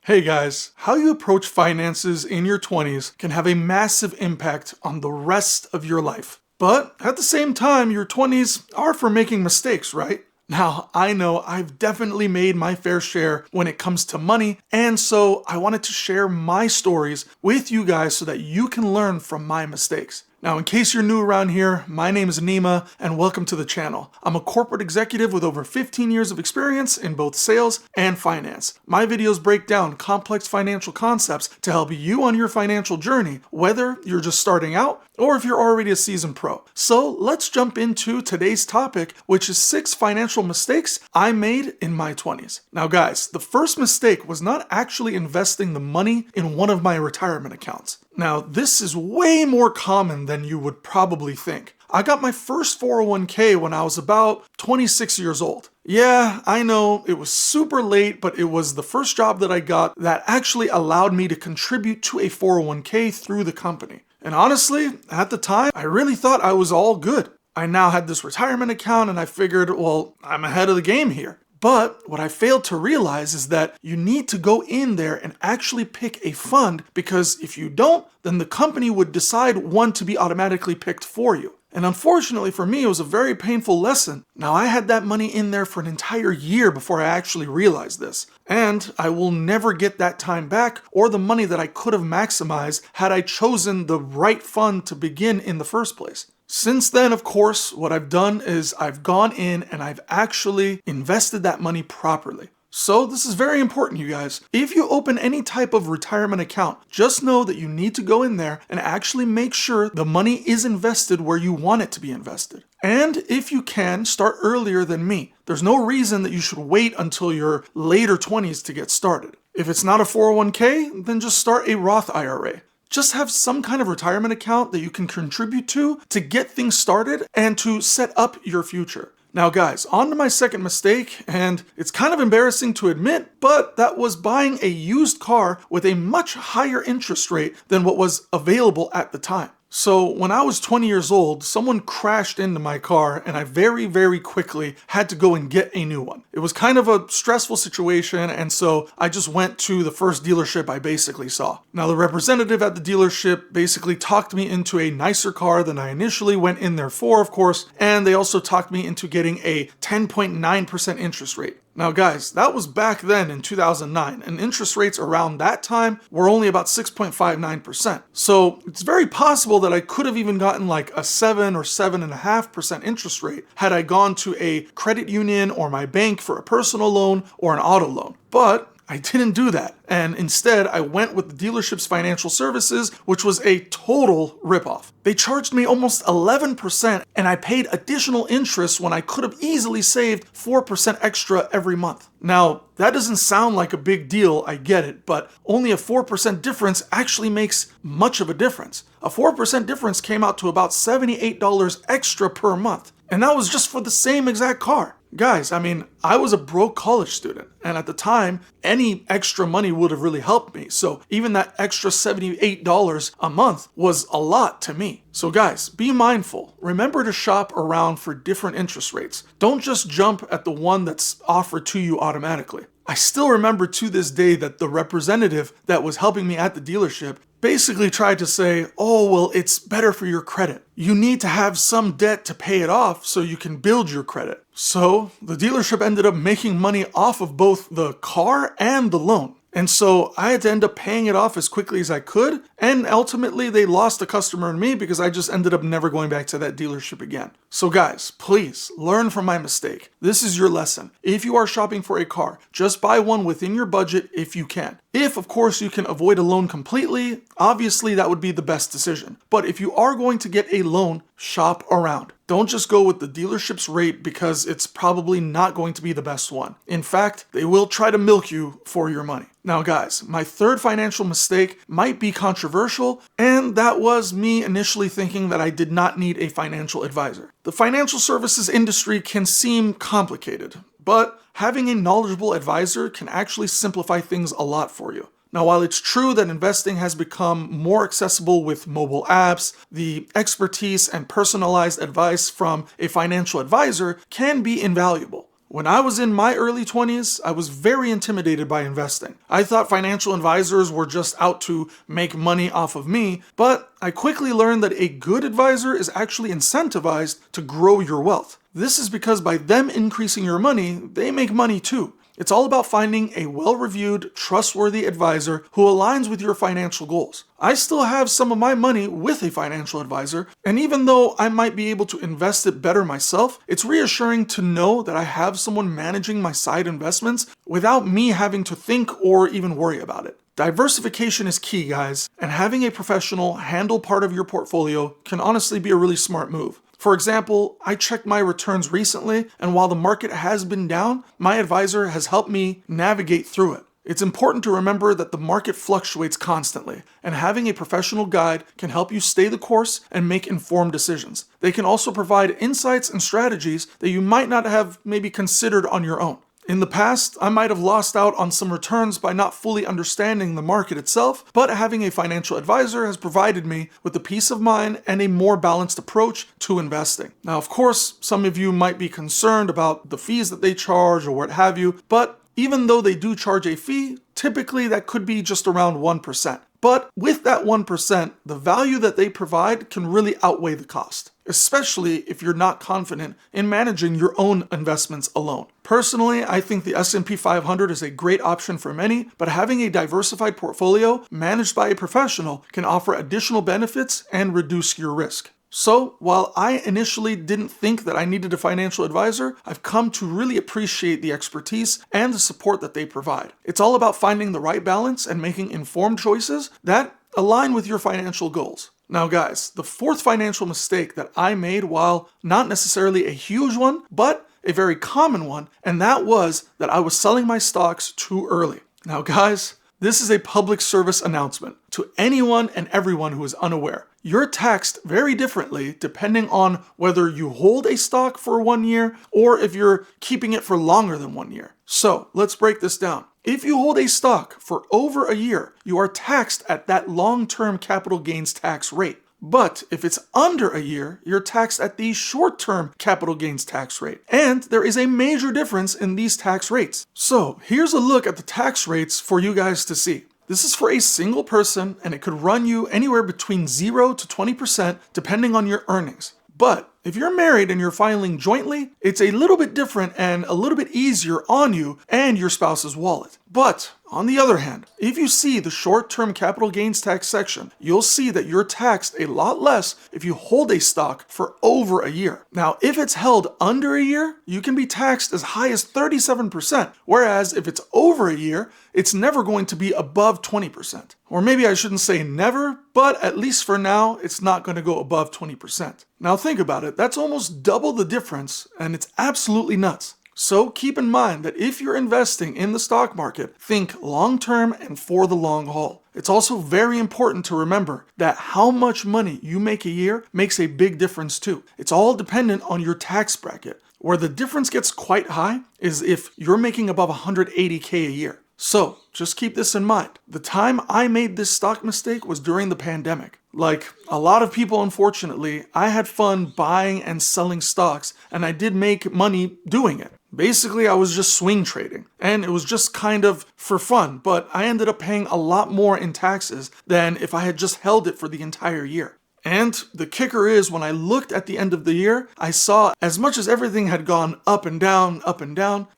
Hey guys, how you approach finances in your 20s can have a massive impact on the rest of your life. But at the same time, your 20s are for making mistakes, right? Now, I know I've definitely made my fair share when it comes to money, and so I wanted to share my stories with you guys so that you can learn from my mistakes. Now, in case you're new around here, my name is Nima, and welcome to the channel. I'm a corporate executive with over 15 years of experience in both sales and finance. My videos break down complex financial concepts to help you on your financial journey, whether you're just starting out or if you're already a seasoned pro. So let's jump into today's topic, which is 6 financial mistakes I made in my 20s. Now guys, the first mistake was not actually investing the money in one of my retirement accounts. Now, this is way more common than you would probably think. I got my first 401k when I was about 26 years old. Yeah, I know it was super late, but it was the first job that I got that actually allowed me to contribute to a 401k through the company. And honestly, at the time, I really thought I was all good. I now had this retirement account and I figured, well, I'm ahead of the game here. But what I failed to realize is that you need to go in there and actually pick a fund, because if you don't, then the company would decide one to be automatically picked for you. And unfortunately for me, it was a very painful lesson. Now, I had that money in there for an entire year before I actually realized this. And I will never get that time back or the money that I could have maximized had I chosen the right fund to begin in the first place. Since then, of course, what I've done is I've gone in and I've actually invested that money properly. So this is very important, you guys. If you open any type of retirement account, just know that you need to go in there and actually make sure the money is invested where you want it to be invested. And if you can, start earlier than me. There's no reason that you should wait until your later 20s to get started. If it's not a 401k, then just start a Roth IRA. Just have some kind of retirement account that you can contribute to get things started and to set up your future. Now guys, on to my second mistake, and it's kind of embarrassing to admit, but that was buying a used car with a much higher interest rate than what was available at the time. So when I was 20 years old, someone crashed into my car and I very quickly had to go and get a new one. It was kind of a stressful situation, and so I just went to the first dealership I basically saw. Now the representative at the dealership basically talked me into a nicer car than I initially went in there for, of course, and they also talked me into getting a 10.9% interest rate. Now guys, that was back then in 2009, and interest rates around that time were only about 6.59%. So it's very possible that I could have even gotten like a 7 or 7.5% interest rate had I gone to a credit union or my bank for a personal loan or an auto loan. But I didn't do that, and instead I went with the dealership's financial services, which was a total ripoff. They charged me almost 11%, and I paid additional interest when I could have easily saved 4% extra every month. Now, that doesn't sound like a big deal, I get it, but only a 4% difference actually makes much of a difference. A 4% difference came out to about $78 extra per month, and that was just for the same exact car. Guys, I mean, I was a broke college student, and at the time, any extra money would have really helped me. So even that extra $78 a month was a lot to me. So guys, be mindful. Remember to shop around for different interest rates. Don't just jump at the one that's offered to you automatically. I still remember to this day that the representative that was helping me at the dealership basically tried to say, oh, well, it's better for your credit. You need to have some debt to pay it off so you can build your credit. So the dealership ended up making money off of both the car and the loan. And so I had to end up paying it off as quickly as I could, and ultimately they lost a customer in me because I just ended up never going back to that dealership again. So guys, please learn from my mistake. This is your lesson. If you are shopping for a car, just buy one within your budget if you can. If, of course, you can avoid a loan completely, obviously that would be the best decision. But if you are going to get a loan, shop around. Don't just go with the dealership's rate because it's probably not going to be the best one. In fact, they will try to milk you for your money. Now guys, my third financial mistake might be controversial, and that was me initially thinking that I did not need a financial advisor. The financial services industry can seem complicated, but having a knowledgeable advisor can actually simplify things a lot for you. Now, while it's true that investing has become more accessible with mobile apps, the expertise and personalized advice from a financial advisor can be invaluable. When I was in my early 20s, I was very intimidated by investing. I thought financial advisors were just out to make money off of me, but I quickly learned that a good advisor is actually incentivized to grow your wealth. This is because by them increasing your money, they make money too. It's all about finding a well-reviewed, trustworthy advisor who aligns with your financial goals. I still have some of my money with a financial advisor, and even though I might be able to invest it better myself, it's reassuring to know that I have someone managing my side investments without me having to think or even worry about it. Diversification is key, guys, and having a professional handle part of your portfolio can honestly be a really smart move. For example, I checked my returns recently, and while the market has been down, my advisor has helped me navigate through it. It's important to remember that the market fluctuates constantly, and having a professional guide can help you stay the course and make informed decisions. They can also provide insights and strategies that you might not have maybe considered on your own. In the past, I might have lost out on some returns by not fully understanding the market itself, but having a financial advisor has provided me with the peace of mind and a more balanced approach to investing. Now, of course, some of you might be concerned about the fees that they charge or what have you, but even though they do charge a fee, typically that could be just around 1%. But with that 1%, the value that they provide can really outweigh the cost, especially if you're not confident in managing your own investments alone. Personally, I think the S&P 500 is a great option for many, but having a diversified portfolio managed by a professional can offer additional benefits and reduce your risk. So, while I initially didn't think that I needed a financial advisor, I've come to really appreciate the expertise and the support that they provide. It's all about finding the right balance and making informed choices that align with your financial goals. Now guys, the fourth financial mistake that I made, while not necessarily a huge one, but a very common one, and that was that I was selling my stocks too early. Now guys, this is a public service announcement to anyone and everyone who is unaware. You're taxed very differently depending on whether you hold a stock for 1 year or if you're keeping it for longer than 1 year. So let's break this down. If you hold a stock for over a year, you are taxed at that long-term capital gains tax rate. But if it's under a year, you're taxed at the short-term capital gains tax rate. And there is a major difference in these tax rates. So here's a look at the tax rates for you guys to see. This is for a single person, and it could run you anywhere between 0 to 20% depending on your earnings. But if you're married and you're filing jointly, it's a little bit different and a little bit easier on you and your spouse's wallet. But on the other hand, if you see the short-term capital gains tax section, you'll see that you're taxed a lot less if you hold a stock for over a year. Now, if it's held under a year, you can be taxed as high as 37%, whereas if it's over a year, it's never going to be above 20%. Or maybe I shouldn't say never, but at least for now, it's not going to go above 20%. Now think about it, that's almost double the difference, and it's absolutely nuts. So keep in mind that if you're investing in the stock market, think long-term and for the long haul. It's also very important to remember that how much money you make a year makes a big difference too. It's all dependent on your tax bracket. Where the difference gets quite high is if you're making above 180K a year. So just keep this in mind. The time I made this stock mistake was during the pandemic. Like a lot of people, unfortunately, I had fun buying and selling stocks, and I did make money doing it. Basically, I was just swing trading, and it was just kind of for fun, but I ended up paying a lot more in taxes than if I had just held it for the entire year. And the kicker is, when I looked at the end of the year, I saw as much as everything had gone up and down,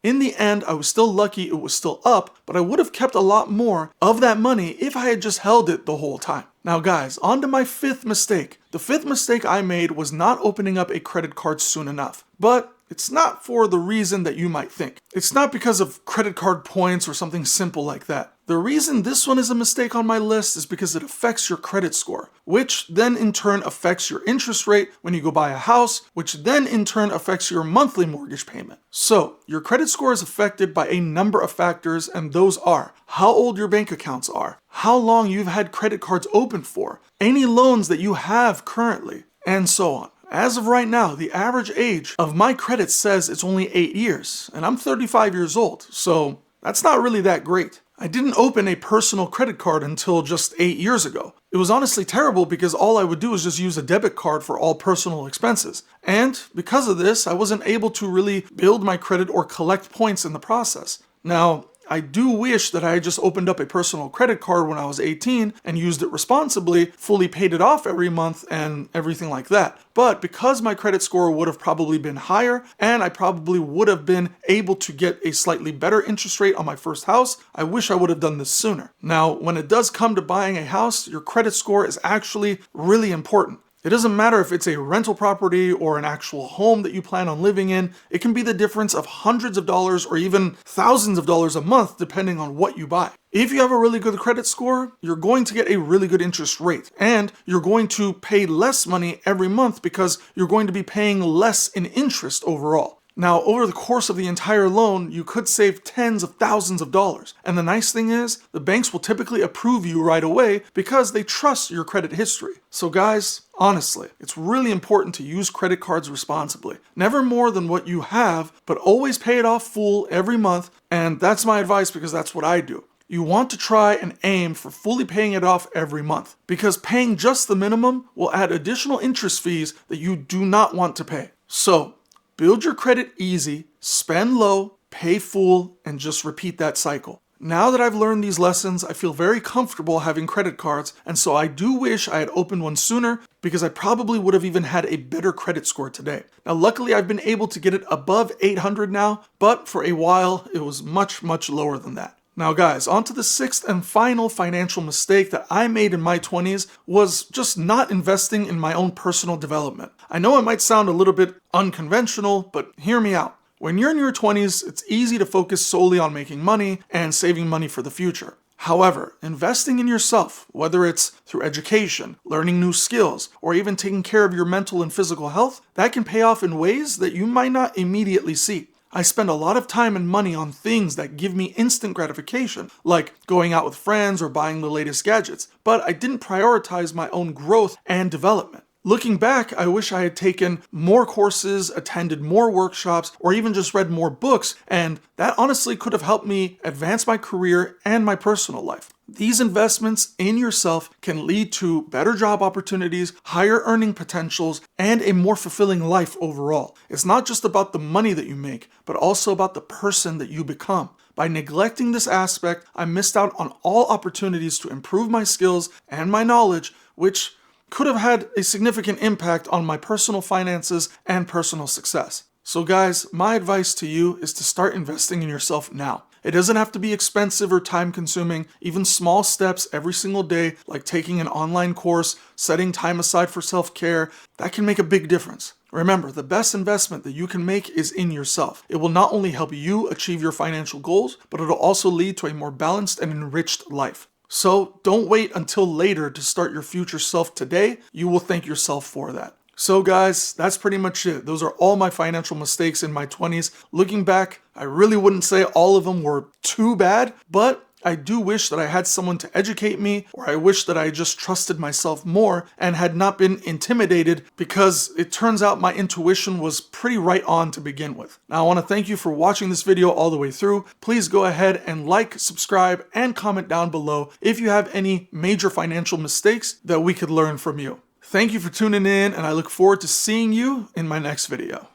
in the end, I was still lucky it was still up, but I would have kept a lot more of that money if I had just held it the whole time. Now guys, on to my fifth mistake. The fifth mistake I made was not opening up a credit card soon enough. But it's not for the reason that you might think. It's not because of credit card points or something simple like that. The reason this one is a mistake on my list is because it affects your credit score, which then in turn affects your interest rate when you go buy a house, which then in turn affects your monthly mortgage payment. So, your credit score is affected by a number of factors, and those are how old your bank accounts are, how long you've had credit cards open for, any loans that you have currently, and so on. As of right now, the average age of my credit says it's only 8 years, and I'm 35 years old, so that's not really that great. I didn't open a personal credit card until just 8 years ago. It was honestly terrible because all I would do is just use a debit card for all personal expenses. And because of this, I wasn't able to really build my credit or collect points in the process. Now, I do wish that I had just opened up a personal credit card when I was 18 and used it responsibly, fully paid it off every month and everything like that. But because my credit score would have probably been higher and I probably would have been able to get a slightly better interest rate on my first house, I wish I would have done this sooner. Now, when it does come to buying a house, your credit score is actually really important. It doesn't matter if it's a rental property or an actual home that you plan on living in. It can be the difference of hundreds of dollars or even thousands of dollars a month depending on what you buy. If you have a really good credit score, you're going to get a really good interest rate and you're going to pay less money every month because you're going to be paying less in interest overall. Now, over the course of the entire loan, you could save tens of thousands of dollars. And the nice thing is, the banks will typically approve you right away because they trust your credit history. So guys, honestly, it's really important to use credit cards responsibly. Never more than what you have, but always pay it off full every month. And that's my advice because that's what I do. You want to try and aim for fully paying it off every month because paying just the minimum will add additional interest fees that you do not want to pay. So, build your credit easy, spend low, pay full, and just repeat that cycle. Now that I've learned these lessons, I feel very comfortable having credit cards, and so I do wish I had opened one sooner because I probably would have even had a better credit score today. Now, luckily, I've been able to get it above 800 now, but for a while, it was much, much lower than that. Now guys, on to the sixth and final financial mistake that I made in my 20s was just not investing in my own personal development. I know it might sound a little bit unconventional, but hear me out. When you're in your 20s, it's easy to focus solely on making money and saving money for the future. However, investing in yourself, whether it's through education, learning new skills, or even taking care of your mental and physical health, that can pay off in ways that you might not immediately see. I spend a lot of time and money on things that give me instant gratification, like going out with friends or buying the latest gadgets, but I didn't prioritize my own growth and development. Looking back, I wish I had taken more courses, attended more workshops, or even just read more books, and that honestly could have helped me advance my career and my personal life. These investments in yourself can lead to better job opportunities, higher earning potentials, and a more fulfilling life overall. It's not just about the money that you make, but also about the person that you become. By neglecting this aspect, I missed out on all opportunities to improve my skills and my knowledge, which could have had a significant impact on my personal finances and personal success. So guys, my advice to you is to start investing in yourself now. It doesn't have to be expensive or time consuming. Even small steps every single day, like taking an online course, setting time aside for self-care, that can make a big difference. Remember, the best investment that you can make is in yourself. It will not only help you achieve your financial goals, but it'll also lead to a more balanced and enriched life. So don't wait until later to start your future self today. You will thank yourself for that. So guys, that's pretty much it. Those are all my financial mistakes in my 20s. Looking back, I really wouldn't say all of them were too bad, but I do wish that I had someone to educate me, or I wish that I just trusted myself more and had not been intimidated, because it turns out my intuition was pretty right on to begin with. Now I want to thank you for watching this video all the way through. Please go ahead and like, subscribe, and comment down below if you have any major financial mistakes that we could learn from you. Thank you for tuning in, and I look forward to seeing you in my next video.